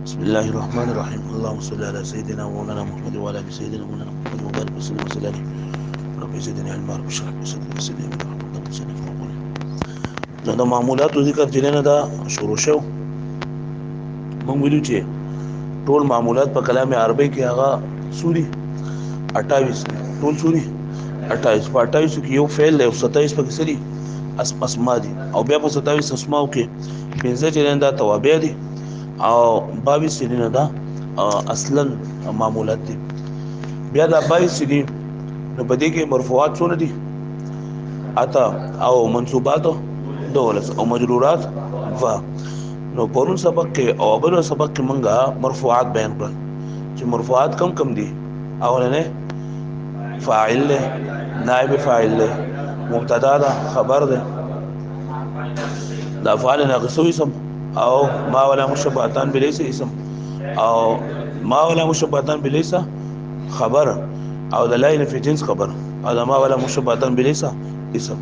بسم الله الرحمن الرحيم. اللهم صل على سيدنا ومولانا محمد وعلى ال سيدنا ومولانا محمد وبارك وسلم وسلم. رب زدني علما رب اشرح لي صدري ويسر لي امري واحلل عقدة من لساني يفقهوا قولي. نو د معمولاتو ذکر چې نه دا شروع شو. مونږ ویلو چې ټول معمولات په کلام عربی کې هغه سوري 28 ټول سوري 28 په 28 کې یو فعل له 27 په سری اسماء دي او بیا په 27 اسماء کې پنځه چې نه دا توابع دي او 22 چې نه دا اصلا معمولات دي. بیا دا 22 دي نو په دې کې مرفوعات څونه دي اتا او منصوبات دولس او مجرورات و نو پرون سبق کې او بل سبق کې مونږه مرفوعات بیان کړل چې مرفوعات کم دي. اولنه فاعل له نائب فاعل له مبتدا ده خبر ده دا فاعل ناقص اسم او ما ولا مشبهتان بليس اسم او ما ولا مشبهتان بليس خبر او د لاین فی جنس خبر او د ما ولا مشبهتان بليس اسم.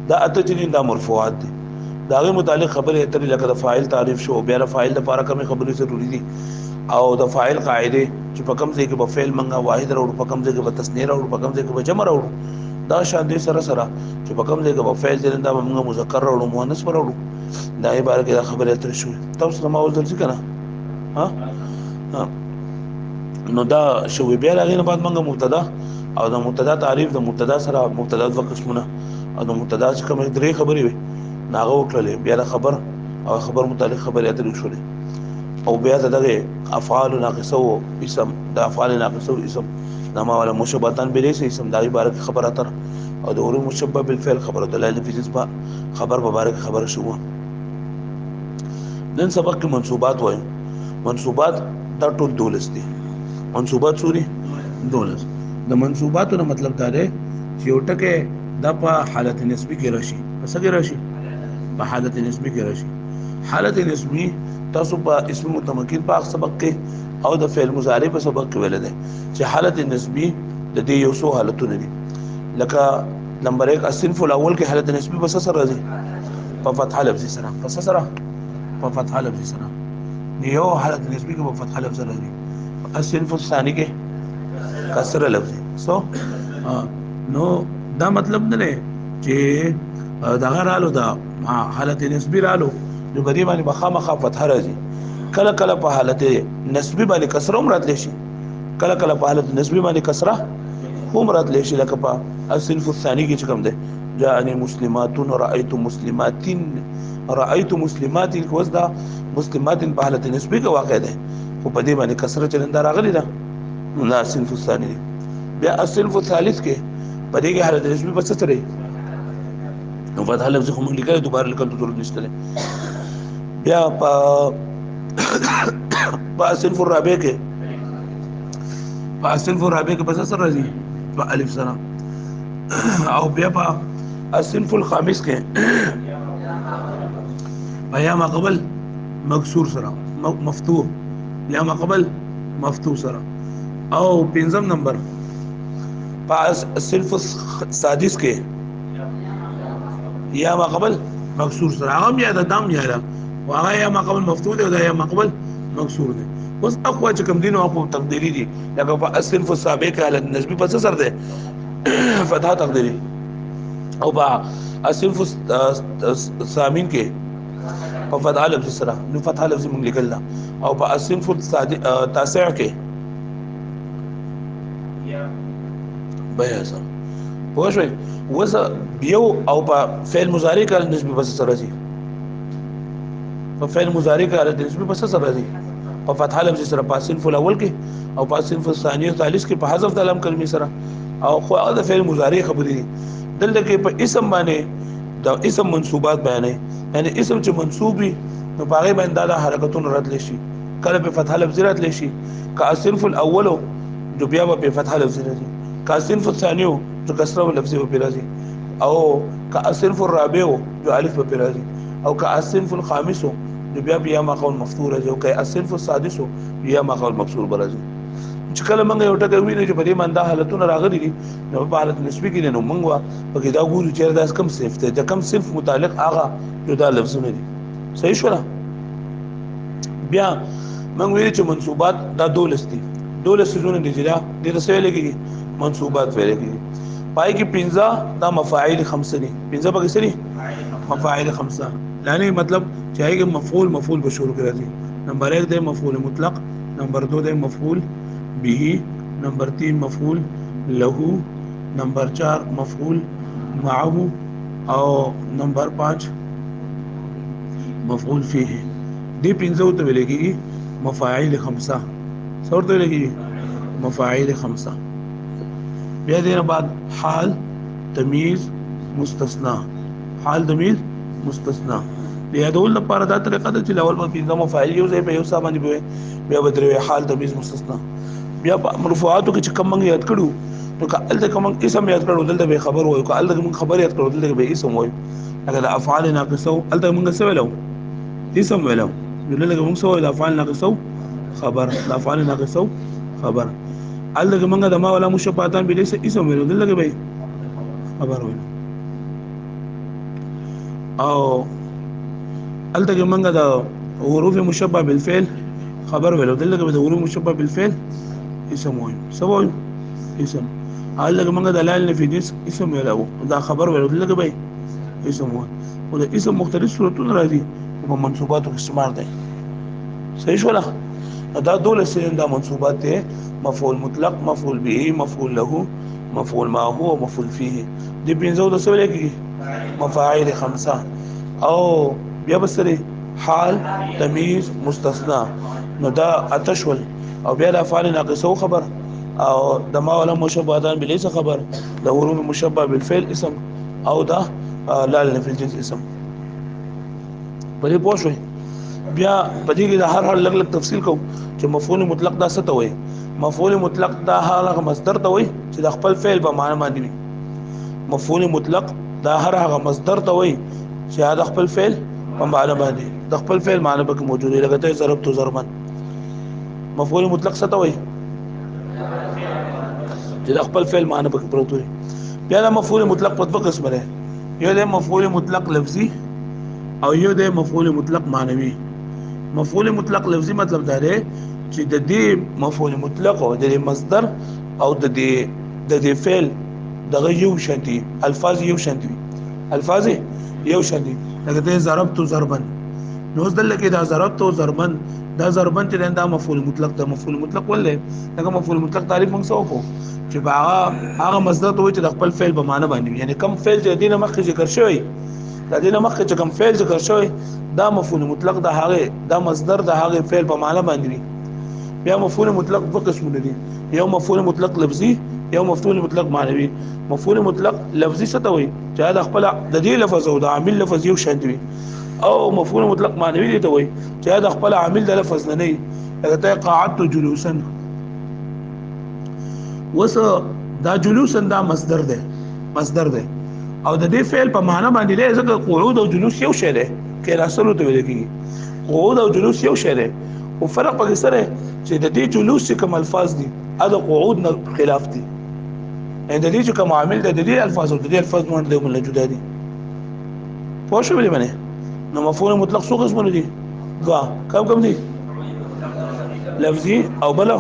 دا اتجنین دا مرفوعات دي. دا غي متعلق خبره اترې لکه د فاعل تعریف شو بیا د فاعل لپاره کومه خبرې ضروري دي او د فاعل قاعده چې په کوم ځای کې په فعل منغه واحد راوړو په کوم ځای کې په تثنیه راوړو په کوم ځای کې په جمع راوړو دا شان دي سره چې په کوم ځای کې په فعل دي دا موږ مذکر راوړو مؤنث راوړو دا عبارت کې خبره اترې شو. تاسو ما وځل څه کنه ها نو دا شو بیا راغی نه بعد موږ مبتدا او د مبتدا تعریف د مبتدا سره مبتدا د قسمونه او د مبتدا چې کوم درې خبرې وي ناغه وکړلې بیا د خبر او خبر متعلق خبرې اترې شولې او بیا دغه افعال ناقصه او اسم د افعال ناقصه او اسم نما ولا مشبهتان بلیس اسم د عبارت خبر اتر او د اور مشبه بالفعل خبر دلایل فی جنس خبر مبارک خبر شو. نن سبق کې منصوبات وایي. منصوبات دا ټول دولس دي. منصوبات سوري دولس. د منصوباتو نه مطلب دا دی چې یو ټکي د په حالت نسبی کې راشي. پس کې راشي په حالت نسبی کې راشي. حالت نسبی تاسو په اسم متمکن په سبق کې او د فعل مضارع په سبق کې ویل دي چې حالت نسبی د دې یو څو حالتونه دي. لکه نمبر 1 الصنف الاول کې حالت نسبی بس سره راځي په فتح لفظي سره پس سره په فتح لفظي سره یو حالت نسبی کې په فتح لفظي راځي. الصنف الثاني کې کسر لفظي سو نو دا مطلب نه چې دا غرالو دا حالت نسبی رالو نو بری باندې مخامخه فتح راځي. کله کله په حالت نسبی باندې کسره هم راتلی شي کله کله په حالت نسبی باندې کسره هم راتلی شي لکه په الصنف الثاني کې چې کوم ده جاءني مسلمات رأيت مسلمات رأيت مسلمات وزدا مسلمات په حالت نسبی کې واقع ده خو په دې باندې کسره چلنده راغلی ده نو الصنف الثاني. بیا الصنف الثالث کې په دې کې حالت نسبی بس سره نو فتح لفظ خو موږ لیکل دوباره لیکل ضرورت نشته. بیا په الصنف الرابع کې بس سره راځي په الف سره او بیا په الصنف الخامس کې بیا ما قبل مکسور سره مفتوح یا ما قبل مفتوح سره او پنځم نمبر په الصنف السادس کې یا ما قبل مکسور سره هغه یا د دم یا وهغه یا ما قبل مفتوح دی او دا یا ما قبل مکسور دی. اوس اقوا چې کوم دین او په تقديري دي لکه په الصنف السابق على النسبي پس سره ده فتح تقديري او په الصنف الثامن کې په فتح لفظ سره نو فتح لفظ موږ لیکل او په الصنف التاسع کې بیا سره پوښوي وز یو او په فعل مضارع کله نسبی بس سره راځي په فعل مضارع کله نسبی بس سره راځي په فتح لفظ سره په الصنف الاول کې او په الصنف الثاني او ثالث کې په حذف د لام کلمې سره او خو هغه د فعل مضارع خبرې دي. دلته کې په اسم باندې د اسم منصوبات بیانې یعنی اسم چې منصوب وي نو په هغه باندې د حرکتونو راتلی شي کله په فتح لفظ راتلی شي که الصنف الاول جو بیا په فتح لفظ راځي که الصنف الثاني جو کسره لفظي په راځي او که الصنف الرابع جو الف په راځي او که الصنف الخامس جو بیا ما قول مفتوح راځي او که الصنف السادس بیا ما قول مکسور راځي. چې کله موږ یو ټکی ویني چې په دې باندې حالتونه راغلي دي نو په حالت نسبی کې نو موږ په کې دا ګورو چې دا کم صفت ده د کم صفت متعلق هغه جدا لفظونه دي. صحیح شو. بیا موږ ویل چې منصوبات دا دولس دي، دولس سيزونه دي چې دا د رسول لګي منصوبات ویل کېږي. پای کې 15 دا مفاعیل خمسه دي، 15 پکې سری مفاعیل خمسه، یعنی مطلب چې هغه مفعول به شروع کړی. نمبر 1 د مفعول مطلق، نمبر 2 د مفعول به، نمبر 3 مفعول له، نمبر 4 مفعول معه، او نمبر 5 مفعول فيه. دي 15 ته ویل کېږي مفاعیل خمسه. څورته ویل کېږي مفاعیل خمسه. بیا دینه بعد حال، تمیز، مستثنا. حال، تمیز، مستثنا. بیا د اول لپاره دا طریقه ده چې اول په 15 مفاعیل یو ځای په یو ځای باندې بیا بدروي حال، تمیز، مستثنا. بیا مرفوعاتو کې چې کوم موږ یاد کړو نو کله ته کوم اسم یاد کړو دلته به خبر وایو، کله ته موږ خبر یاد کړو دلته به اسم وایو. اگر افعال ناقصو دلته موږ څه ویلو اسم ویلو، دلته موږ څه ویلو افعال ناقصو خبر، افعال ناقصو خبر. دلته موږ د ما ولا مشبهتان به ليس اسم ویلو، دلته به خبر ویلو. او دلته موږ د حروف مشبه بالفعل خبر ویلو، دلته به د حروف مشبه بالفعل اسم وایو. څه وایو اسم. هغه موږ د لال نه فیدیس اسم ویلو، دا خبر ویلو، دلته به اسم وایو. او د اسم مختلف صورتونه راځي په منصوباتو کې استعمال دي. صحیح شو لا؟ دا دولس دا منصوبات دي: مفعول مطلق، مفعول به، مفعول له، مفعول معه او مفعول فيه. دي 15 د څه ویل کېږي مفاعیل خمسه. او بیا بسره حال، تمیز، مستثنا. نو دا اتشول. او بیا د افعال ناقصه خبر، او د ما ولا مشبهتان بلیس خبر، د حروف مشبه بالفعل اسم، او دا لال فی الجنس اسم. په دې پوه شئ. بیا په دې کې د هر لږ تفصیل کوم چې مفعول مطلق دا څه ته وایي. مفعول مطلق دا هغه مصدر ته وایي چې د خپل فعل په معنی باندې وي. مفعول مطلق دا هغه مصدر ته وایي چې د خپل فعل په معنی باندې د خپل فعل معنی پکې موجود دی. لکه ته ضربت ضربا، مفعول مطلق څه ته وایي چې د خپل فعل معنی پکې پروت وي. بیا د مفعول مطلق په دوه قسم دی، یو د مفعول مطلق لفظي او یو د مفعول مطلق معنوي. مفعول مطلق لفظي مطلب دا دی چې د دې مفعول مطلق او د مصدر او د دې فعل دغه یو شانتي، الفاظ یو شانتي، الفاظ یو شانتي. لکه ته ضربت ضربا، نو دلته کې دا ضربت ضربا، دا ضربن چې دا مفعول مطلق ده. مفعول مطلق ولې دا مفعول مطلق تعریف موږ سوکو چې هغه مصدر ته وایي چې د خپل فعل په معنی باندې، یعنی کم فعل چې دینه مخکې ذکر شوی، دا دینه مخکې چې کم فعل ذکر شوی دا مفعول مطلق ده، هغه دا مصدر ده هغه فعل په معنی باندې. بیا مفعول مطلق دوه قسمونه دي، یو مفعول مطلق لفظي، یو مفعول مطلق معنوي. مفعول مطلق لفظي څه ته وایي چې دا خپل د دې لفظ او د عامل لفظ یو شان دي، او مفعول مطلق معنوي دي ته وایي چې دا خپل عامل د لفظ نه نه. لکه ته قعدت جلوسا، وس دا جلوسا دا مصدر ده، مصدر ده، او د دې فعل په معنی باندې دی، ځکه قعود او جلوس یو شی دی، کې راسلو ته ویل کېږي قعود او جلوس یو شی دی. او فرق پکې سره چې د دې جلوس کوم الفاظ دي دا قعود نه خلاف دي، ان د دې چې کوم عامل د دې الفاظ او د دې الفاظ نه له مل جدا دي. پوه شو باندې نو مفعول مطلق څو قسمونه دي؟ دوا. کوم دي؟ لفظي او بل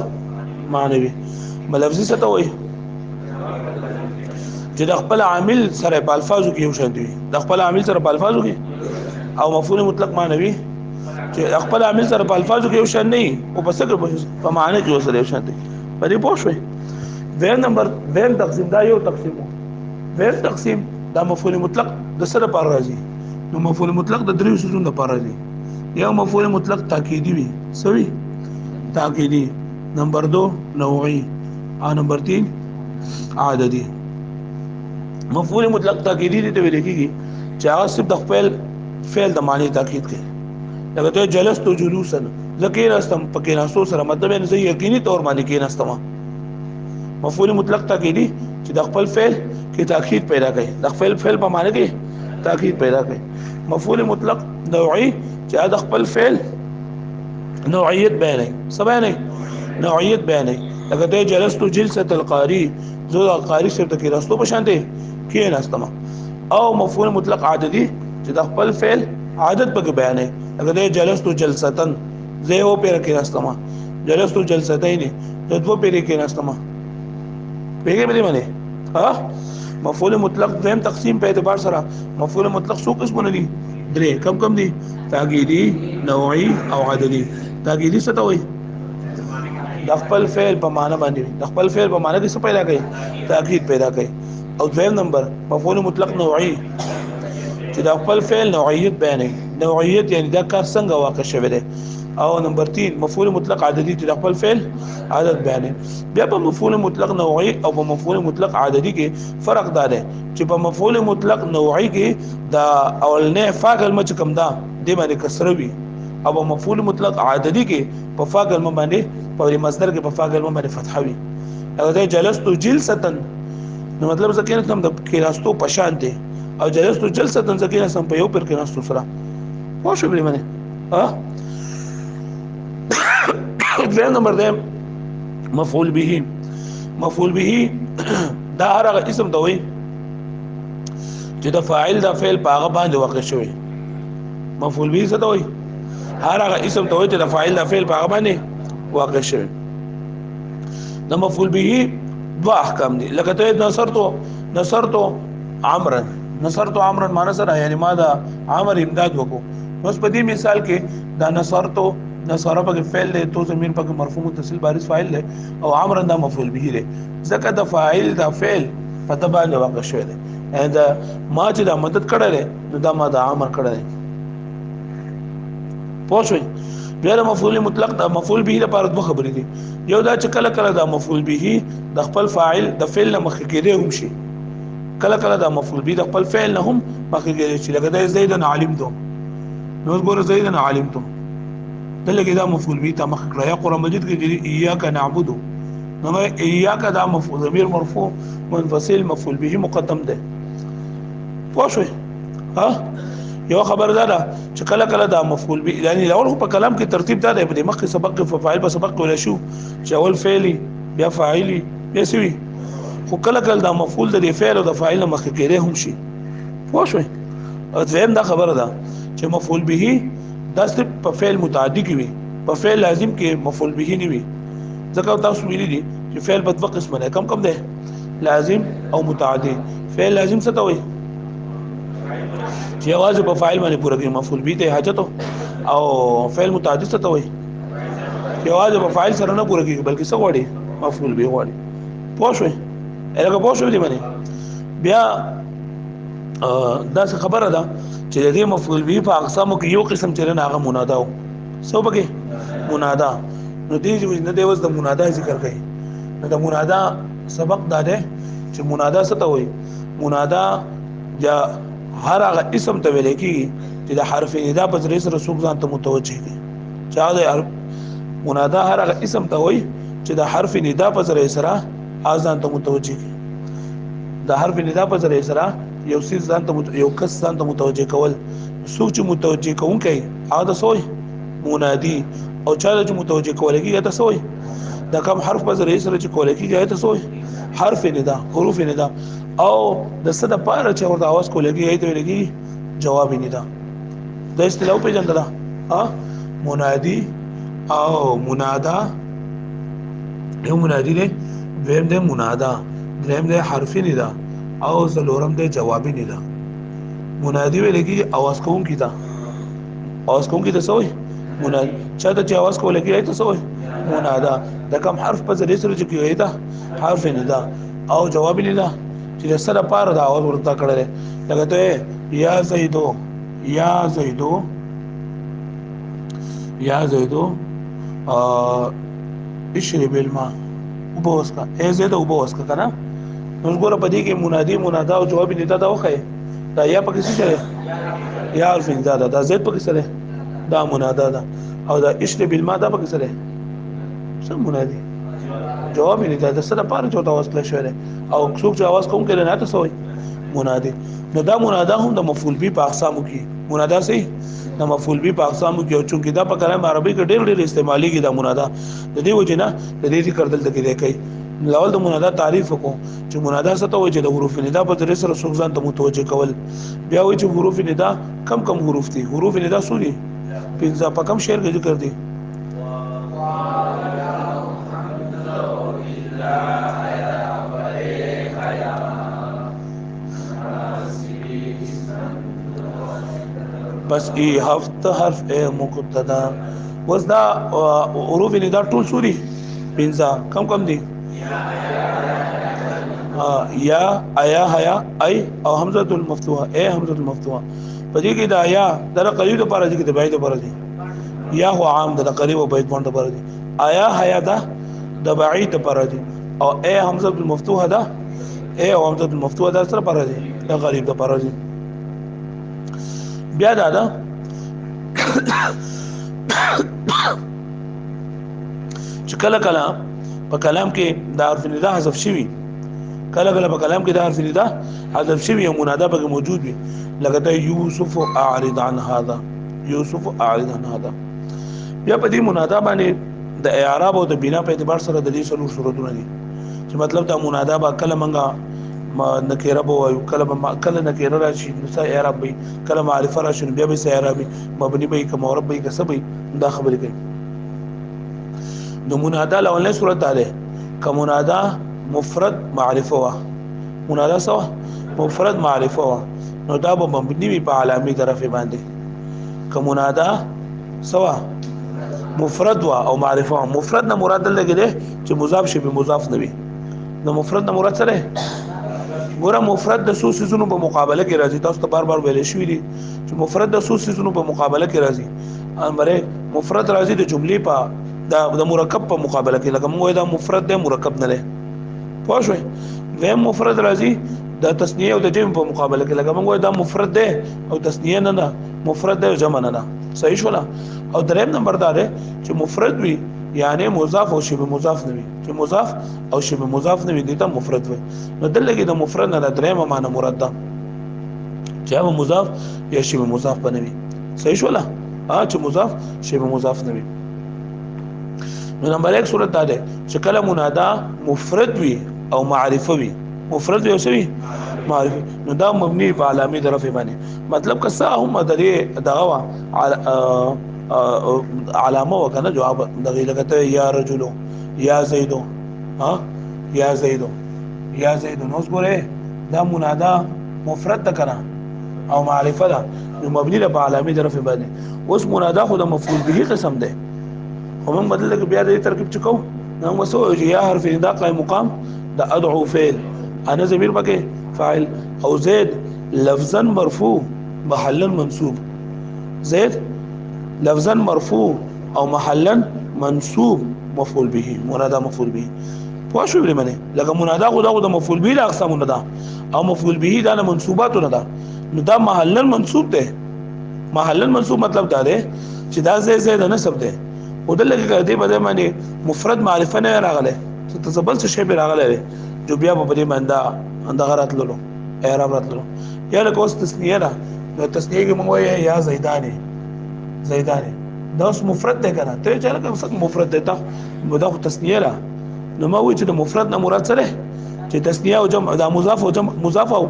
معنوي. لفظي څه ته وایي چې د خپل عامل سره په الفاظو کې یو شان دي، د خپل عامل سره په الفاظو کې. او مفعول مطلق معنوي چې خپل عامل سره په الفاظو کې یو شان نه او په څه کې په معنی کې سره یو شان دي. په دې پوه شئ. ویم تقسیم دا یو تقسیم وو. ویم تقسیم دا مفعول مطلق د سره پر راځي. نو مفعول مطلق د دریو سيزونو لپاره راځي. یو مفعول مطلق تاکیدی وي، سوي تاکیدی. نمبر 2 نوعي، او نمبر 3 عددي. مفعول مطلق تاکیدی دي ته ویل کېږي چې هغه صرف د خپل فعل د معنی تاکید کوي. لکه ته جلست جلوسا، لکه راستم پکې ناسو سره مطلب یې زه یقیني تور باندې کې ناستم. مفعول مطلق تاکیدی چې د خپل فعل کې تاکید پیدا کوي، د خپل فعل په معنی کې تاکید پیدا کوي. مفعول مطلق نوعي چې د خپل فعل نوعیت بیانوي. څه بیانوي؟ نوعیت بیانوي. لکه ته جلست جلسه القاری، زه د قاری سره کې راستو په شان دي کې ناستم. او مفعول مطلق عددي چې د خپل فعل عادت پکې بیانوي. لکه ته جلست جلستن، زه یو پیر کې راستما جلستو جلستین زه دو پیر کې راستما پیګه به باندې ها مفعول مطلق دیم تقسیم په اعتبار سره مفعول مطلق څو قسمونه دي درې کم دي تاکیدی نوعی او عددی تاکیدی څه ته وایي د خپل فعل په معنی باندې د خپل فعل په معنی کې څه پیدا کوي تاکید پیدا کوي او دویم نمبر مفعول مطلق نوعی چې د خپل فعل نوعیت بیانوي نوعیت یعنی دا کار څنګه واقع شوی دی او نمبر 3 مفعول مطلق عددی چې د خپل فعل عدد بیانوي بیا په مفعول مطلق نوعی او په مفعول مطلق عددی کې فرق دا دی چې په مفعول مطلق نوعی کې دا اولنې فا کلمه چې کوم دا د باندې کسره وي او په مفعول مطلق عددی کې په فا کلمه باندې په مصدر کې په فا کلمه باندې فتحه وي اگر جلستو جلستن نو مطلب څه کې کوم د کېراستو پشان دی او جلستو جلستن څه کې سم په یو پر کې راستو سره واښو بلی باندې ها دویم نمبر دی مفعول به دا هغه اسم ته وایي چې د فاعل د فعل په هغه باندې واقع شوی مفعول به څه ته وایي هغه اسم ته وایي چې د فاعل د فعل په هغه باندې واقع شوی د مفعول به دوا احکام دي لکه ته نصرتو عمرا معنی سره یعنی ما دا عمر امداد وکړو اوس په دې مثال کې دا نصر په فعل له تو زمين په مرفوع متصل بارز فاعل له او عمرا دا مفعول به دی ځکه د فاعل دا فعل په تبع له واقع شوی دی دا ما چې دا مدد کړل نو دا ما دا عمر کړل پوښوي بیا د مفعول مطلق دا مفعول به لپاره دوه خبرې دي یو دا چې کله دا مفعول به د خپل فاعل د فعل نه مخکې کېدی هم شي کله دا مفعول به د خپل فعل نه هم مخکې کېدی شي لکه دا زیدن علمتو نو ګوره زیدن علمتو دلته دا مفعول به ته مخکې کړه یا قرآن مجید کې ایاک نعبد نو ایاک دا مفعول ضمیر مرفوع منفصل مفعول به مقدم ده پوښوي ها یو خبر دا چې کله دا مفعول به یعنی اول په کلام کې ترتیب دا دی په مخکې سبق فاعل به سبق ولا شو چې اول فعلی بیا فاعلی بیا سوي خو کله دا مفعول د فعل او د فاعل مخکې کېده هم شي پوښوي او زم دا خبره ده چې مفعول به دا صرف په فعل متعدی کې وي په فعل لازم کې مفعول به نه وي ځکه تاسو ویلي دي چې فعل په دوه قسمه ده کم ده لازم او متعدی فعل لازم څه ته وایي چې आवाज په فاعل باندې پوره کوي مفعول به ته حاجت او فعل متعدی څه ته وایي چې आवाज په فاعل سره نه پوره کوي بلکې څه غواړي مفعول به غواړي پوښوي هغه پوښوي دی باندې بیا دا څه خبره ده چې د دې مفعول به په اقسامو کې یو قسم چې نه هغه منادا و سو بګي منادا نو دې نه دی وس د منادا ذکر کوي نو د منادا سبق دا ده چې منادا څه ته وایي منادا یا هر هغه اسم ته ویل کېږي چې د حرف ندا په ذریعه سره څوک ځان ته متوجه کړي چا د منادا هر هغه اسم ته وایي چې د حرف ندا په ذریعه سره ځان ته متوجه کړي د حرف ندا په ذریعه سره یو څه ځان ته یو کس ځان ته متوجه کول څوک چې متوجه کوونکی هغه د سوی منادي او چا چې متوجه کول کېږي ته سوی دا کوم حرف په ذریعه سره چې کول کېږي ته سوی حرف ندا حروف ندا او د څه د پاره چې ورته आवाज کول کېږي ته ویل کېږي جواب ندا د اصطلاح په جنډه ده منادي او منادا یو منادي دی دویم دی منادا دریم دی حرف ندا او څلورم دی جوابي ندا منادي ویل کېږي आवाज کوونکی ته आवाज کوونکی ته سوی منادي چاته چې आवाज کول کېږي ته سوی منادا د کوم حرف په ذریعه سره چې کېږي ته حرف ندا او جوابي ندا چې سره پار دا आवाज ورته کړل لکه ته یا زیدو اشرب الماء وبوسکا اے زید وبوسکا کنه نو ګوره په دې کې منادي منادا او جواب ندا دا وخه دا یا پکې څه چره یا الف ندا دا زید پکې سره دا منادا دا او دا اشرب الماء دا پکې سره څه منادي جواب ندا د سره پاره چوتا واسطه شوی او څوک چې आवाज کوم کړي نه تاسو منادي نو دا منادا هم د مفعول به په اقسامو کې منادا سي د مفعول به په اقسامو کې او چونکې دا په کلام عربي کې ډېر استعماليږي دا منادا د دې وجه نه د دې ذکر دلته کې دی کوي لاول د منادا تعریف وکړو چې منادا څه ته وایي چې د حروف ندا په ذریعه سره څوک ځان ته متوجه کول بیا وایي چې حروف ندا کم حروف دي حروف ندا څو دي پنځه په کم شعر کې ذکر دي بس ای هفت حرف ای مقتدا. وس دا حروف ندا ټول سوري پنځه کم دي یا ایا حیا ای او حمزه المفتوحه ای حمزه المفتوحه. په دې کې دا یا د قریب لپاره دي کې د بعید لپاره دي. یا هو عام د قریب او بعید باندې لپاره دي. ایا حیا دا د بعید لپاره دي او ای حمزه المفتوحه دا ای او حمزه المفتوحه دا سره لپاره دي د قریب لپاره دي. بیا دا چې کله کله په کلام کې د حرف ندا حذف شوی کله کله په کلام کې د حرف ندا حذف شوی او منادا پکې موجود وي لکه ته یوسف اعرض عن هذا یوسف اعرض عن هذا. بیا په دې منادا باندې د اعراب او د بنا په اعتبار سره د دې څلور صورتونه دي چې مطلب دا منادا با کله منګه نکره بو وایو کله نکره راشي نو سا اعراب وي کله معرفه راشي بیا به سا اعراب مبني به کوم رب به کسب دا خبرې کوي. نو منادا لولنه صورت ده کوم منادا مفرد معرفه وا منادا سوا مفرد معرفه وا نو دا به مبني وي په علامه طرف باندې. کوم منادا سوا مفرد وا او معرفه وا مفرد نه مراد لګي ده چې مضاف شي به مضاف نه وي. نو مفرد نه مراد سره ګوره مفرد د څو سيزونو په مقابله کې راځي. تاسو ته بار بار ویل شوی دي چې مفرد د څو سيزونو په مقابله کې راځي. امره مفرد راځي د جملې په د مرکب په مقابله کې لکه موږ دا مفرد د مرکب نه لري پوه شئ. و مفرد راځي د تثنیه او د جمع په مقابله کې لکه موږ دا مفرد ده او تثنیه نه ده مفرد ده او جمع نه ده. صحیح شو. او دریم نمبر دا ده چې مفرد وي یعنی مضاف او شبه مضاف نه وي چې مضاف او شبه مضاف نه وي دته مفرد وي. نو دلته د مفرد نه درېمه معنی مراد ده چې هغه مضاف یا شبه مضاف بنوي. صحیح شو چې مضاف شبه مضاف نه وي. نو نمبر 1 صورت دا ده چې کله منادا مفرد وي او معرفه وي مفرد وي او سوي معرفه نو دا مبني په علامه رفع باندې مطلب کسا هم درې دغه علامه وکنه جواب دغه لګته یا رجل یا زید یا زید یا زید نو ګوره دا منادا مفرد ده کنه او معرفه ده نو مبني په علامه رفع باندې. اوس منادا خو د مفعول به قسم ده خو موږ بدل کې بیا د ترکیب چکو نو وسو یا حرف ندا قائم مقام دا ادعو فعل انا ضمیر پکې فاعل او زید لفظا مرفوع محلا منصوب زید لفظا مرفوع او محلا منصوب مفعول به منادا مفعول به پوه شو بلی منه لکه منادا خو دا مفعول به له اقسام نه ده او مفعول به دا منصوبات نه ده نو دا محلا منصوب ده محلا منصوب مطلب دا ده چې دا زید نسب ده او دلته کې دې په معنی مفرد معرفه نه راغله چې تزبل څه شی به راغله جو بیا په دې باندې اندغرات لولو اعراب راتلو یا له کوس تسنیه ده نو تسنیه کې موږ یا زیدانه زیدانه دا اوس مفرد ده کنه ته چې لکه څنګه مفرد ده دا مضاف تسنیه ده نو ما وایي چې د مفرد نه مراد سره چې تسنیه او جمع دا مضاف او جمع مضاف او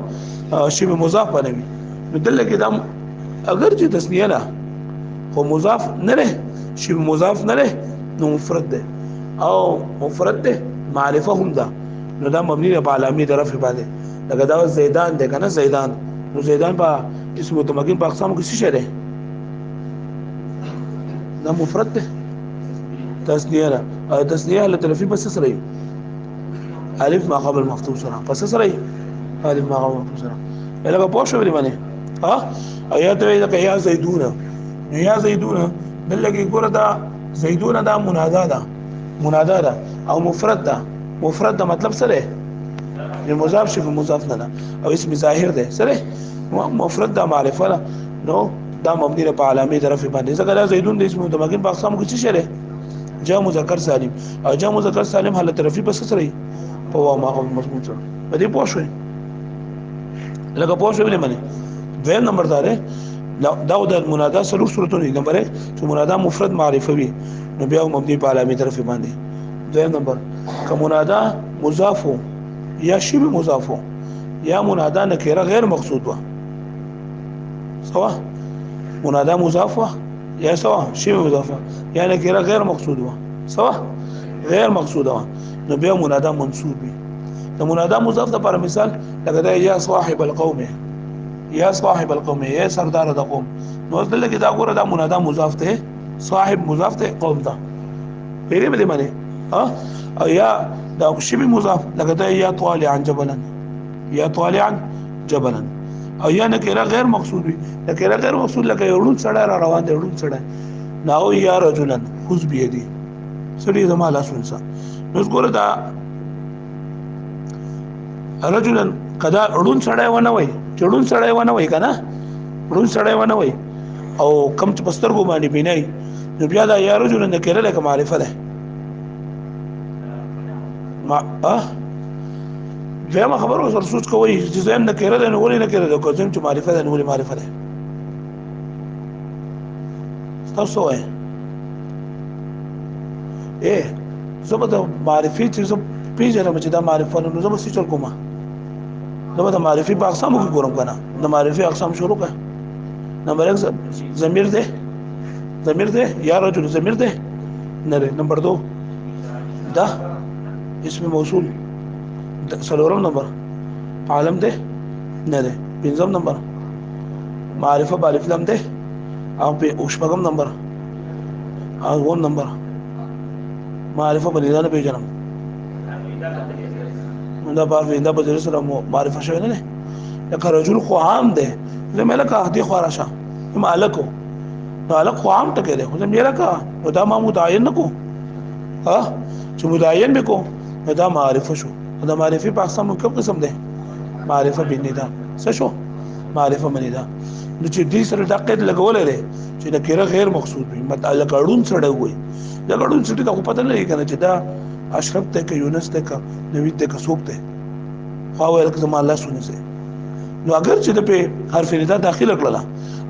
شبه مضاف بنوي نو دلته کې دا اگر چې تسنیه ده خو مضاف نه ده شبه مضاف نه له نو مفرد ده او مفرد ده معرفه هم ده نو دا مبني په علامه رفع باندې لکه دا زیدان ده کنه زیدان نو زیدان په اسم متمکن په اقسام کې څه شی ده دا مفرد ده تسنیه ده او تسنیه له تلفي بس سره الف ما قبل مفتوح سره پس سره الف ما قبل مفتوح سره لکه پوه شو لري باندې آیات وی یا زیدون یا زیدون دلته ګوره دا زیدون دا منادا ده او مفرد ده مطلب سره دی مضاف شي مضاف نه او اسم ظاهر ده سره مفرد ده معرفه ده نو دا مبني په علامه رفع باندې ځکه دا زیدون د اسم متمکن په اقسام کې څه شری جاء مذکر سالم او جاء مذکر سالم حالت رفع بس سره په واو ما مضمون سره په دې پوه شئ لکه پوه شئ ولې دویم نمبر دا ده دا د منادا سلو صورتونه نمبر 1 چې منادا مفرد معرفه وي نو بیا مبني په علامه طرف باندې. دویم نمبر که منادا مضاف یا شبه مضاف یا منادا نکره غیر مقصود و سوا منادا مضاف یا سوا شبه مضاف یا نکره غیر مقصود و سوا غیر مقصود و نو بیا منادا منصوب وي. د منادا مضاف لپاره مثال لکه دا یا صاحب القوم یا صاحب القوم یا سردار د قوم نو دلته کې دا ګوره دا منادا مضاف ته صاحب مضاف ته قوم ته پیری به معنی ها او یا دا شبه مضاف لکه دا یا طالعا جبلا یا طالعا جبلا او یا نکره غیر مقصود وي نکره غیر مقصود لکه یوړون سړی را روان دی یوړون سړی ناو یا رجلا خذ بيدي سړي زما لاس ونسا نو ګوره دا رجلا کدا اړون سړی ونه وي چړون سړی ونه وي کنه اړون سړی ونه وي او کم چې پسترګو باندې بینای نو بیا دا یا رجلا نکره لکه معرفه ده ما زما خبرو سره سوچ کوی چې زم نکره ده نو ولې نکره ده کوم چې معرفه ده نو ولې معرفه ده تاسو وای زبده معرفي چې زه پیژنم چې دا معرفه نو زه به څه چل کومه زبده معرفي په اقسامو کې ګورم کنه د معرفي اقسام شروع کړه نمبر 1 ضمیر ده یا رجل ضمیر ده نه نمبر 2 دا اسم موصول سلورم نمبر عالم ده نه ده پنځم نمبر معرفه بالف لم ده او په اوشپغم نمبر او وون نمبر معرفه بلیدانه پیژنم دا په دا په سره معرفه شوی نه لکه رجل خو عام ده زه مې لکه هدي خو راشه مالکو مالک خو عام ټکی ده خو زه مې لکه دا ما متعین نکو ها چې متعین وکړو دا معرفه شو دا معرفي په اقسام کوم قسم ده معرفه بنیدا څه شو معرفه بنیدا نو چې دې سره د قید لګولې ده چې نکره غیر مقصود وي متعلق اړون سره وي دا اړون سره ته پته نه لګی کنه چې دا اشرف ته کې یونس ته کا نوید ته کا سوق ته خو ولکه زما الله سونه سي نو اگر چې په حرف ندا داخله کړله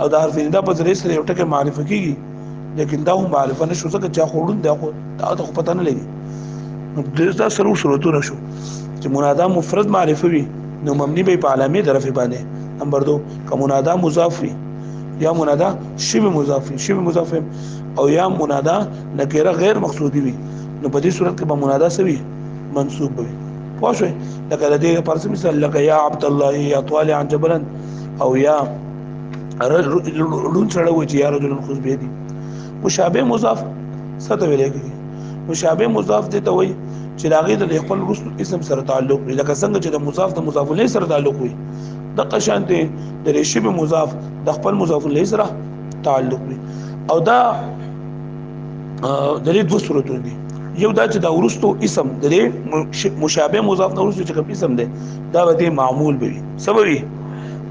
او دا حرف ندا په ذریعہ سره یو ټکی معرفه کیږي لیکن دا هم معرفه نشو ځکه چې خورون دا خو ته پته نه لګي نو دا سره شروطونه شو چې منادا مفرد معرفه وي نو مبني به په علامه درف باندې نمبر 2 که منادا مضاف وي یا منادا شبه مضاف وي شبه مضاف او یا منادا نکره غیر مقصودی وي نو په دې صورت کې به منادا سوي منصوب وي پوه شئ لکه د دې پر مثال لکه یا عبد الله یا طالع عن جبلا او یا رجل سره وي چې یا رجل خذ بيدي مشابه مضاف څه ویل کېږي مشابه مضاف دې ته وي چې لاغې د خپل رسل اسم سره تعلق لري لکه څنګه چې د مضاف د مضاف الیه سره تعلق وي د قشانته د شبه مضاف د خپل مضاف الیه سره تعلق وي او دا د دې دوه صورتونه دي یو دا چې دا ورستو اسم د مشابه مضاف نه ورستو چې کوم اسم دی دا به معمول وي سبب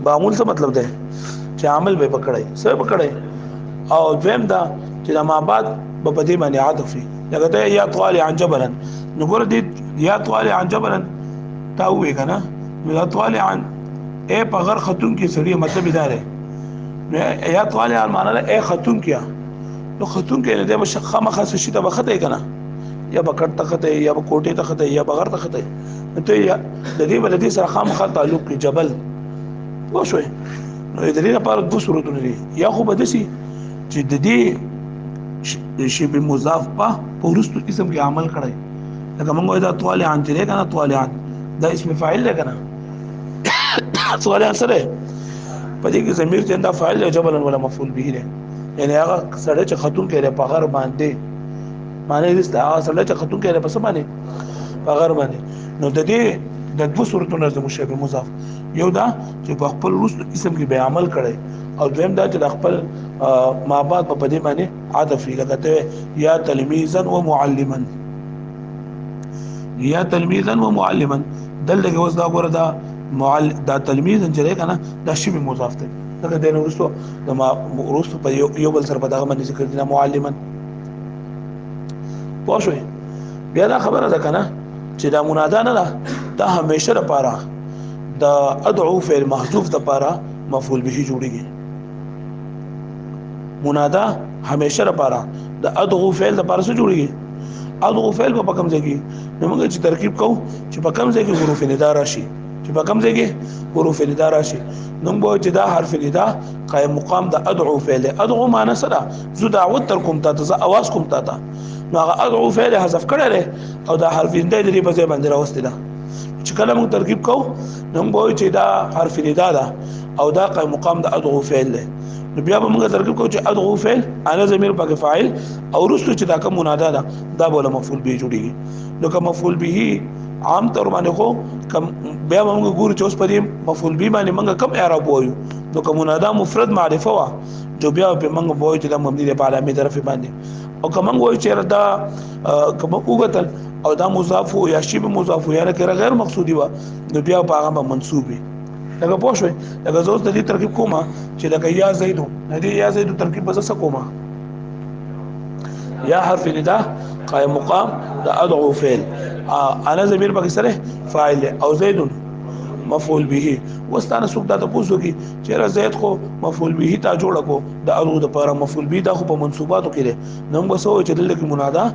معمول څه مطلب دی چې عمل به پکړای څه پکړای او دویم دا چې د ما بعد په دې باندې عاطف وي لکه دا یا طالع عن جبلا نو ګور دې یا طالع عن جبلا تا وې کنه یا طالع عن اے په غر خاتون کې سړي مطلب دا دی یا طالع معنی له اے خاتون کې نو خاتون کې دې مشخه مخه شي ته وخت کنه یا بکټ تخته یا کوټه تخته یا بغیر تخته ته یا د دې بل دې سره خامخا تعلق کې جبل وشوي نو د دې لپاره دوه صورتونه دي یا خو بدسي چې د دې شی به مضاف په ورستو اسم کې عمل کړای لکه موږ دا طالع عن چې کنه طالع عن دا اسم فاعل دی کنه طالع سره په دې کې ضمیر چې دا فاعل جبل ولا مفعول به دی یعنی هغه سره چې خاتون کې په غیر باندې معنی دې دا سره چې خاتون کې په څه باندې په غیر باندې نو د دې د دوه صورتونو د مشابه مضاف یو دا چې په خپل ورستو اسم کې به عمل کړای او دویم دا چې د خپل ما بعد په دې باندې عاطف لګته یا تلمیذا و معلما یا تلمیذا و معلما دلته اوس دا ګوره دا تلمیذ چې کنه دا شی مضاف دی دا د ورستو د ما ورستو په یو بل سره په دغه باندې ذکر دي معلما پوښوي بیا دا خبره ده کنه چې دا منادا نه ده دا همیشه لپاره د ادعو فعل محذوف لپاره مفعول به جوړیږي منادا همیشه لپاره د ادعو فعل لپاره څه جوړیږي ادعو فعل په کوم ځای کې موږ چې ترکیب کوو چې په کوم ځای کې حروف ندا راشي چې په کوم ځای کې حروف ندا راشي نو به چې دا حرف ندا قائم مقام د ادعو فعل ادعو معنی سره زو دعوت تر کوم ته ز اواز کوم ته نو هغه ادعو فعل حذف کړل او دا حرف ندا د دې په ځای باندې راوستي دا چې کله موږ ترکیب کوو نو موږ وایو چې دا حرف ندا ده او دا قائم مقام د ادعو فعل دی نو بیا به موږ ترکیب کوو چې ادعو فعل انا ضمیر پاک فاعل او رستو چې دا کوم منادا ده دا بوله مفعول به جوړیږي نو کوم مفعول به عام طور باندې خو کم بیا موږ ګورو چې اوس په دې مفعول به باندې موږ کم اعراب وایو نو کوم منادا مفرد معرفه وا جو بیا په موږ وایو چې دا مبني دی په علامه طرف باندې او کوم وایو چې دا کوم وګتل او دا مضاف یا شی به مضاف یا نه غیر مقصودی وا نو بیا په هغه منصوب وي لکه پوه شئ لکه زه د دې ترکیب کومه چې لکه یا زیدو د دې یا زیدو ترکیب به څه کومه یا حرف ندا قائم مقام دا ادعو فعل انا ضمیر پکې سره فاعل او زید مفعول به واستانه سوق دا تاسو کې چې زید خو مفعول به تا جوړ کو دا ادعو د لپاره مفعول به دا خو په منصوباتو کې ده نو بس او چې دلته منادا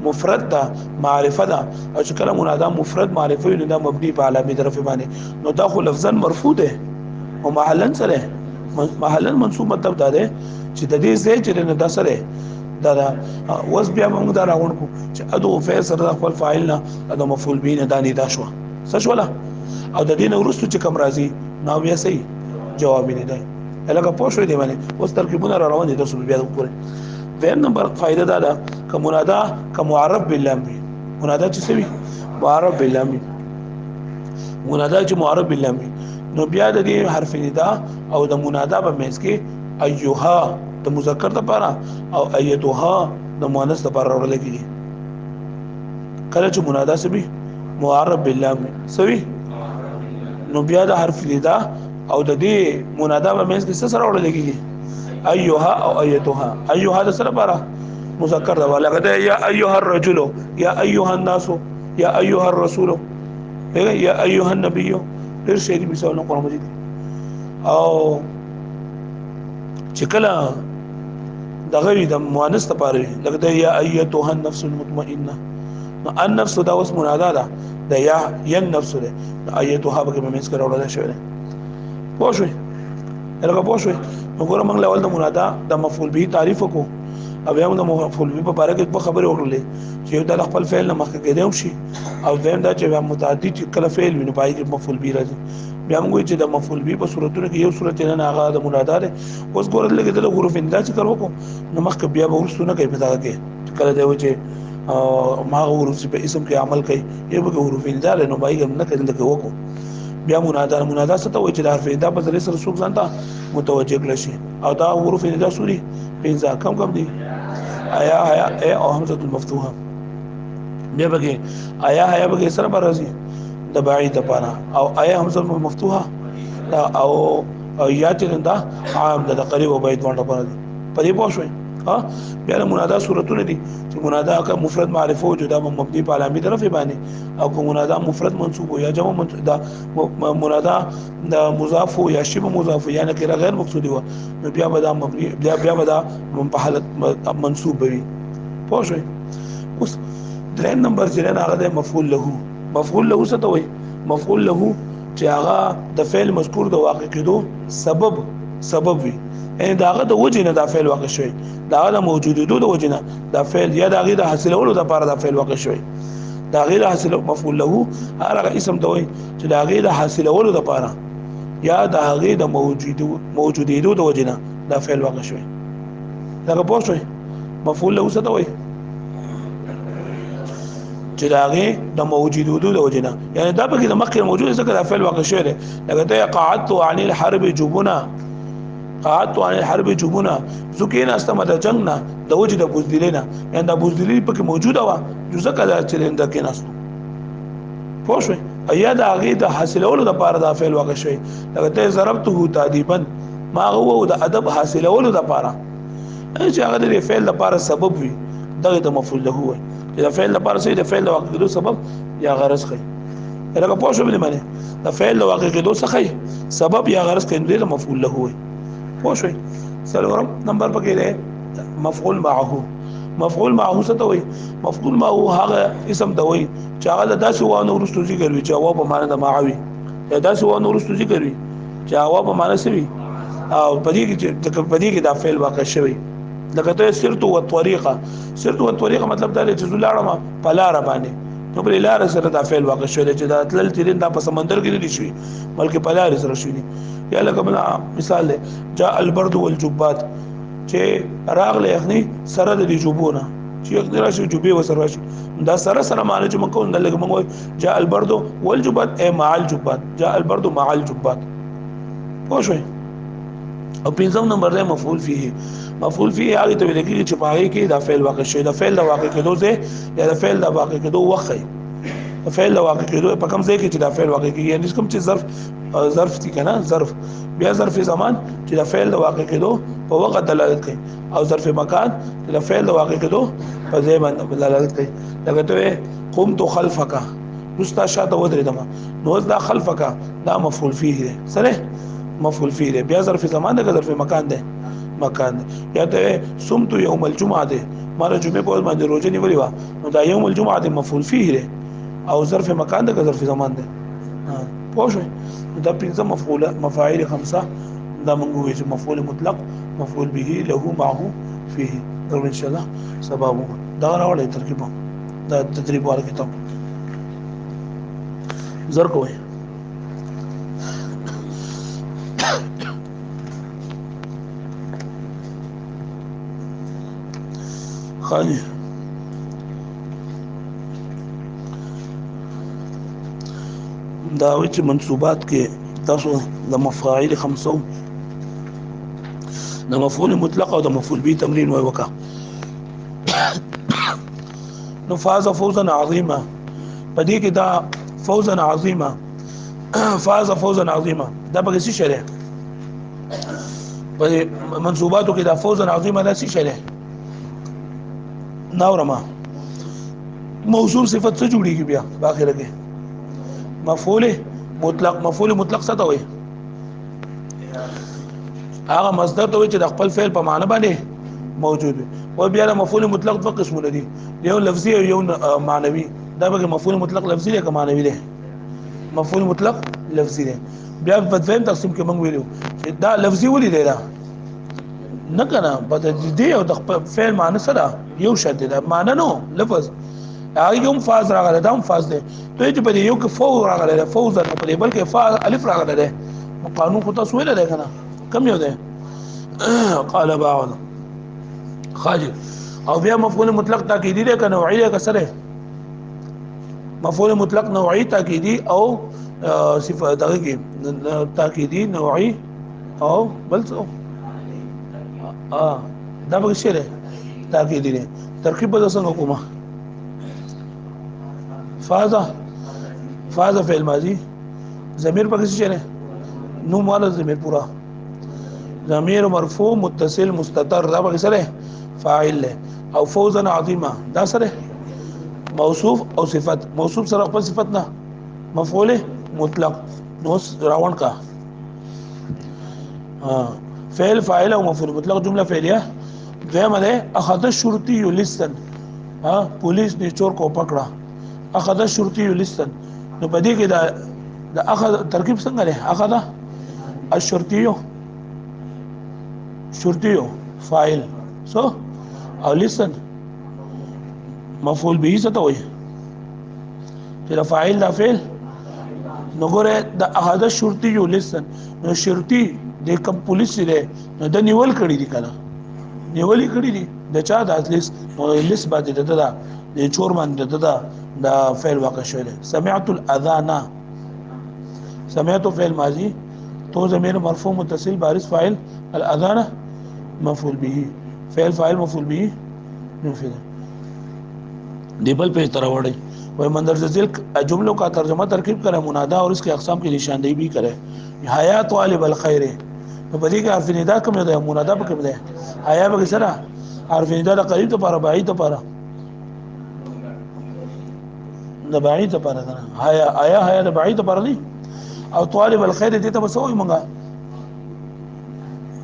مفرد ده معرفه ده او چې کله منادا مفرد معرفه وي دا مبني په علامه طرف باندې نو دا خو لفظا مرفوع ده او محلا سره محلا منصوب مطلب دا ده چې د دې ځای چې نه دا سره دا وس بیا موږ دا راغون کو چې ادو فعل سره خپل فاعل نه ادو مفعول به نه دانی دا شو څه ولا او د دین ورستو چې کوم راځي نو بیا صحیح جواب نه دی الګه پوه شو دی باندې اوس ترکیبونه را روان دي تاسو بیا وګورئ ویم نمبر فائدہ دا ده ک منادا ک معرب باللام منادا چې سوي معرب باللام منادا چې معرب باللام نو بیا د دې حرف ندا او د منادا په منځ کې ايها د مذکر لپاره او ايتها د مؤنث لپاره راوړل کیږي کله چې منادا سوي معرب باللام سوي نو بیا د حرف ندا او د دې منادا په منځ کې څه سره راوړل کیږي ايها او ايتها ايها د سره لپاره مذکر دا ولکه یا ايها الرجل یا ايها الناس یا ايها الرسول یا ايها النبي ډېر شی دي مثال قرآن مجید او چې کله دغه د مؤنث لپاره لکه یا ايتها النفس المطمئنه نو النفس دا اوس منادا ده د یا النفس ده ايتها به ممس کراوړل شوی پوه شئ هغه پوه شئ نو ګوره موږ لول د منادا د مفعول به تعریف کو او هم د مفعول به په اړه کې په خبره وکړلې چې دا خپل فعل نه مخکې کېدم شي او دیم دا چې متعدی چې کله فعل ویني پای کې مفعول به راځي بیا موږ چې د مفعول به په صورتونو کې یو صورت نه هغه د منادا ده اوس ګوره لګي د حروف اندا چې کار وکړو نو مخکې بیا به ورسونه کوي په دا کې کله دی چې ما حروف په اسم کې عمل کوي یو به حروف اندا نو بای هم نه کېدل کې وکړو بیا منادا څه ته وایي چې د حرف اندا په ذریعہ سره څوک ځانته متوجه کړي شي او دا حروف اندا سوري پنځه کم دي آیا اے او حمزه المفتوحه بیا بګي آیا بګي سره برازي د بعید لپاره او آیا حمزه المفتوحه او یا چې دا عام د قریب او بعید باندې لپاره دي په دې پوه شئ ها بیا منادا صورتونه دي چې منادا کا مفرد معرفه او جدا مبني په علامه طرف باندې او کو منادا مفرد منصوب یا جمع دا منادا د مضاف یا شبه مضاف یا نکره غیر مقصودی و نو بیا به دا مبني بیا به دا په حالت منصوب وي پوه شئ اوس دریم نمبر چې نه هغه مفعول له څه ته وایي مفعول له چې هغه د فعل مذکور د واقع کېدو سبب وي ان داغه د وجه نه د فعل واقع شوی داغه د موجودیدو د وجه نه د فعل یا داغه د حاصلولو د لپاره د فعل واقع شوی داغه د حاصل مفعول له هغه اسم ته وایي چې داغه د حاصلولو د لپاره یا داغه د موجودیدو د وجه نه د فعل واقع شوی دا په پوه شئ مفعول له څه ته وایي چې داغه د موجودیدو د وجه نه یعنی دا به د مخکې موجود څخه د فعل واقع شوی دی لکه ته قعدت عن الحرب جبنا قعدت عن الحرب جبنا زکین استم د جنگ نه د وجه د بوزدلینا یعنی د بوزدلی پکې موجوده و جزء کله چې د کې ناستو پوه شئ ایا د هغه د حاصلولو د لپاره د فعل واقع شوی لکه ته ضربته تادیبا ما هو د ادب حاصلولو د لپاره چې هغه د فعل لپاره سبب وي دغه د مفعول له وي د فعل لپاره سي د فعل د واقع کېدو سبب یا غرض خي لکه پوه شو بل معنی د فعل د واقع کېدو څخه سبب یا غرض کې د مفعول له وي پوه شو څلورم نمبر پکې ده مفعول معه څه ته وي مفعول معه هغه اسم ته وي چې هغه داسې وانه ورستو ذکر وي چې هوا په معنا د معوي یا داسې وانه ورستو ذکر وي چې هوا په معنا سوي او پدې کې د فعل واقع شوی لکه ته سرت او طریقه مطلب دا چې زلاړه په لار باندې نو بل لار سره دا فعل واقع شوی چې دا تلل چې دا په سمندر کې نه شي بلکې په لار سره شوی یا لکه مثال دی جاء البرد والجبات چې راغله یخني سره د جوبونه چې یو راشي جوبي وسره راشي دا سره معنی چې موږ کوم دلته موږ جاء البرد والجبات اي مع الجبات جاء البرد مع الجبات پوه شئ او پنځم نمبر دی مفعول فيه مفعول فيه هغه ته ویل کېږي چې په هغه کې دا فعل واقع شي دا فعل د واقع کېدو ځای یا دا فعل د واقع کېدو وخت فعل د واقع کېدو په کوم ځای کې چې دا فعل واقع کېږي یعنی کوم چې ظرف دي کنه ظرف بیا ظرف زمان چې دا فعل د واقع کېدو په وخت دلالت کوي او ظرف مکان چې دا فعل د واقع کېدو په ځای باندې دلالت کوي لکه ته قمت خلفك رستا شاته ودرېدم نو دا خلفك دا مفعول فيه دی سره مفعول فيه دی بیا ظرف زمان دی ظرف مکان دی مکان دی یا ته صمت يوم الجمعه دی ماره جمعه په باندې روزه نیولې و نو دا يوم الجمعه دی مفعول فيه دی او ظرف مکان دی ظرف زمان دی پوه شئ دا پنځه مفاعیل خمسه دا موږ وایو چې مفعول مطلق مفعول به له معه فيه دا ان شاء الله سبب دا راوړی ترکیب دا تدریب والا کتاب زر کوی خالی دا وی چې منصوبات کې تاسو د مفاعیل خمسو د مفعول مطلق او د مفعول به تمرین وای وکا نو فاز فوزا عظیما پدې کې دا فوزا عظیما فاز فوزا عظیما دا به څه شری په منصوباتو کې دا فوزا عظیما دا څه شری ناورما موصول صفت څه جوړیږي بیا په اخر کې مفعول مطلق څه ته وایي هغه مصدر ته وایي چې د خپل فعل په معنی باندې موجود وي او بیا د مفعول مطلق دوه قسمونه دي یو لفظي او یو معنوي دا به مفعول مطلق لفظي دی که معنوي دی مفعول مطلق لفظي دی بیا په دویم تقسیم کې موږ ویلو چې دا لفظي ولې دی دا نه کنه په دې او د فعل معنی سره یو شرط دی معنی نو لفظ هغه کوم فاز راغله دا هم فاز دی ته چې په دې یو کې فو راغله فوز نه په دې بلکې فا الف راغله ده قانون خو تاسو ویل دی کنه کم یو دی قال بعض خاجر او بیا مفعول مطلق تاکیدی دی که نوعی دی که سره مفعول مطلق نوعی تاکیدی او صفت دغه کې تاکیدی نوعی او بل څه دا به څه دی تاکیدی دی ترکیب به څنګه کومه فاز فعل ماضی ضمیر په څه چره نو مال ضمیر پورا ضمیر مرفوع متصل مستتر دا به سره فاعل له او فوزا عظیما دا سره موصوف او صفت موصوف سره خپل صفت نه مفعول مطلق نو راون کا فعل فاعل او مفعول مطلق جمله فعلیه دیمه ده اخذ الشرطي لسن پولیس نے چور کو پکڑا اخذ الشرطي لسن نو پدې کې دا اخذ ترکیب څنګه ده اخذ الشرطي شرطي فاعل سو او لسن مفعول به څه ته وایي چې فاعل دا فعل نو ګوره د احد شرطي یو لسن نو شرطي د کوم پولیس دی نو د نیول کړي دي کنه نیولې کړي دي د چا د اصلس نو لس باندې د چور باندې د فعل واقع شوی دی سمعت الاذان سمعت فعل ماضي تو ضمیر مرفوع متصل بارز فاعل الاذان مفعول به فعل فاعل مفعول به منفي دیبل पे तरह वड़े वह मंदरजा ज़िल जुमलों का तर्जुमा तरकीब करे मुनादा और इसके अक़साम की निशानदेही भी करे हयात वालिब अल खैर तो बदी के हर्फ निदा कम दे मुनादा पे कम दे हया पे किसरा हर्फ निदा द करीब तो पारा बाई तो पारा द बाई तो पारा हया आया हया द बाई तो पारा नहीं और طالب الخير دې ته بسوي مونږه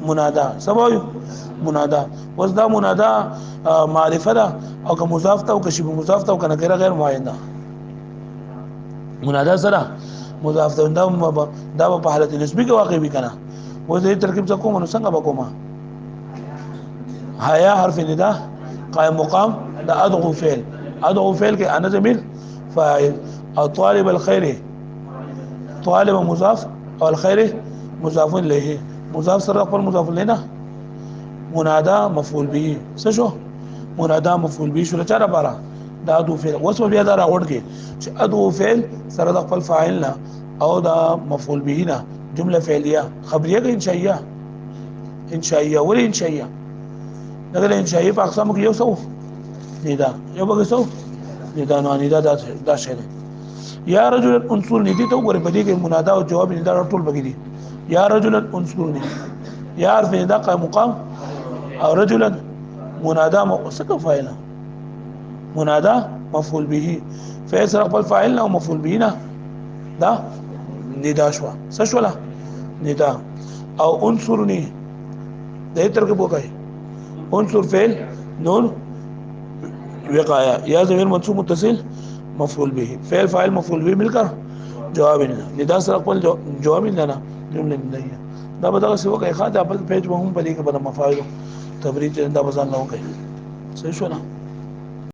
منادا سبوي منادا وزدا منادا معرفه ده او که مضاف ته او که شی مضاف ته او کنه غیر معین ده منادا سره مضاف ته دا په حالت نسبی کې واقع وي کنه و دې ترکیب څه کوم نو څنګه وکوما حیا حرف ندا قائم مقام دا ادعو فعل کې انا ضمیر فاعل او طالب الخير طالب مضاف او الخير مضاف اليه مضاف سره خپل مضاف الیه منادا مفعول به څه شو منادا مفعول به شو چا لپاره دا ادو فعل واسو بیا دا راوړ کې چې ادو فعل سره د خپل فاعل نه او دا مفعول به نه جمله فعلیه خبریه کې انشائیه ولی انشائیه دغه انشائیه په اقسام کې یو څو ندا یو بګه څو ندا نو ندا دا شی یا رجل انصرني دي ته وګوره په دې کې منادا او جواب ندا ټول بګی دي یا رجل انصرني یا عرف ندا مقام او رجلا منادا مؤسك فاعل منادا مفعول به فعل سره خپل فاعل او مفعول به نه دا ندا شو څه شو ندا او انصرني دې ترکه وکای انصر فعل نون وقایا یا ضمیر منصوب متصل مفعول به فعل فاعل مفعول به ملکر جواب ندا سره خپل جواب نه جمله نه دا به دا څه وکای خاطر خپل پیج به هم په دې کې به مفاعل تبریج دا بزن نه وکای صحیح شو نه